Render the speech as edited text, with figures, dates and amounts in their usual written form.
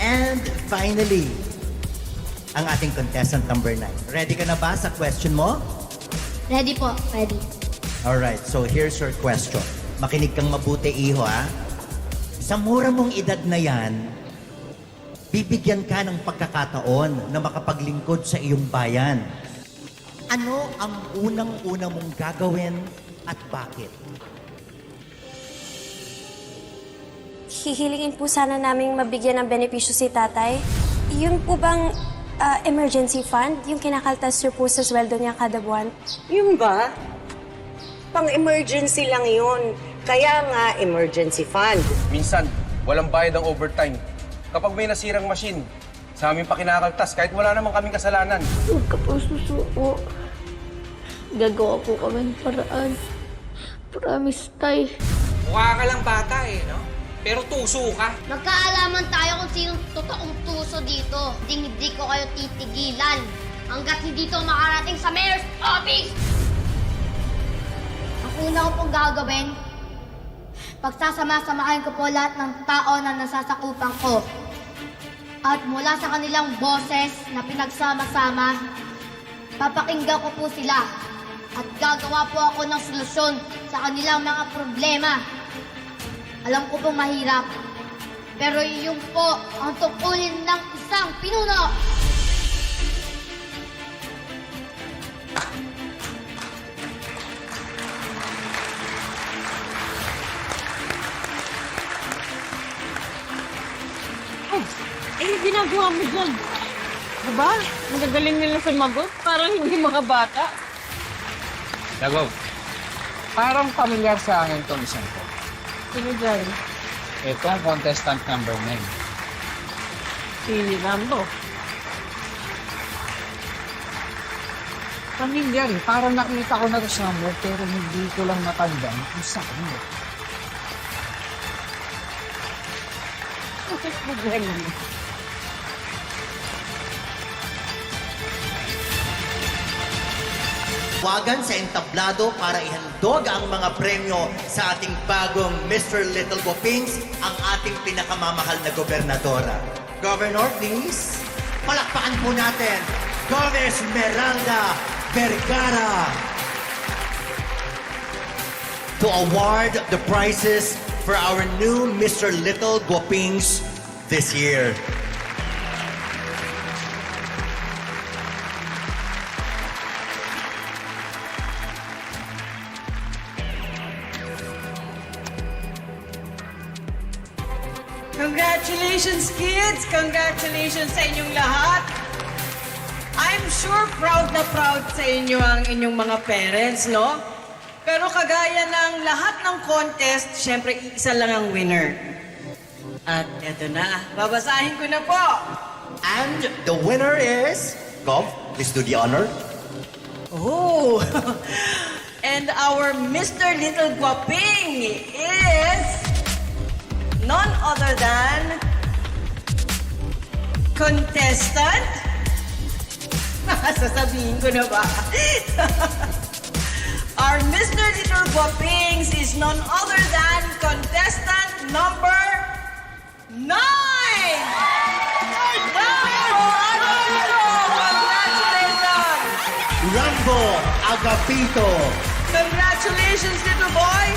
And finally, ang ating contestant number 9. Ready ka na ba sa question mo? Ready po, ready. Alright, so here's your question. Makinig kang mabuti, iho, ha? Sa mura mong edad na yan, bibigyan ka ng pagkakataon na makapaglingkod sa iyong bayan. Ano ang unang-una mong gagawin at bakit? Hihilingin po sana naming mabigyan ng benepisyo si tatay. Yun po bang emergency fund? Yung kinakaltas niyo po sa sweldo niya kada buwan? Yung ba? Pang-emergency lang yun. Kaya nga, emergency fund. Minsan, walang bayad ang overtime. Kapag may nasirang machine, sa amin pa kinakaltas kahit wala naman kaming kasalanan. Huwag ka po susuko. Gagawa po kami ng paraan. Promise, tay. Mukha ka lang bata eh, no? Pero tuso ka. Magkaalaman tayo kung sinong totoong tuso dito. Hindi ko kayo titigilan hanggat hindi to makarating sa mayor's office! Ang una ko pong gagawin, pagsasama-samahin ko po lahat ng tao na nasasakupan ko. At mula sa kanilang boses na pinagsama-sama, papakinggan ko po sila. At gagawa po ako ng solusyon sa kanilang mga problema. Alam ko pong mahirap, pero yun po ang tungkulin ng isang pinuno. Ginagawa mo dyan? Diba? Magagaling nila sumagot. Parang hindi mga bata. Dagog, parang pamilyar sa akin itong isang ko. Sino dyan? Ito ang contestant number 9. Si Rambo. Pamilyar eh. Parang nakita ko na ito sa mo, pero hindi ko lang matandaan kung saan mo. Bakit mo ganyan? Wagan sa entablado para ihandog ang mga premyo sa ating bagong Mr. Little Guapings, ang ating pinakamamahal na gobernadora. Governor, please. Palakpakan po natin, Governor Esmeralda Vergara, to award the prizes for our new Mr. Little Guapings this year. Congratulations, kids! Congratulations sa inyong lahat! I'm sure proud na proud sa inyo ang inyong mga parents, no? Pero kagaya ng lahat ng contest, syempre isa lang ang winner. At eto na, babasahin ko na po. And the winner is... Gov, please do the honor. Oh! And our Mr. Little Guaping is... none other than... contestant? Sasabihin ko na ba? Our Mr. Little Guapings is none other than contestant number 9! Congratulations! Rambo Agapito. Congratulations, little boy!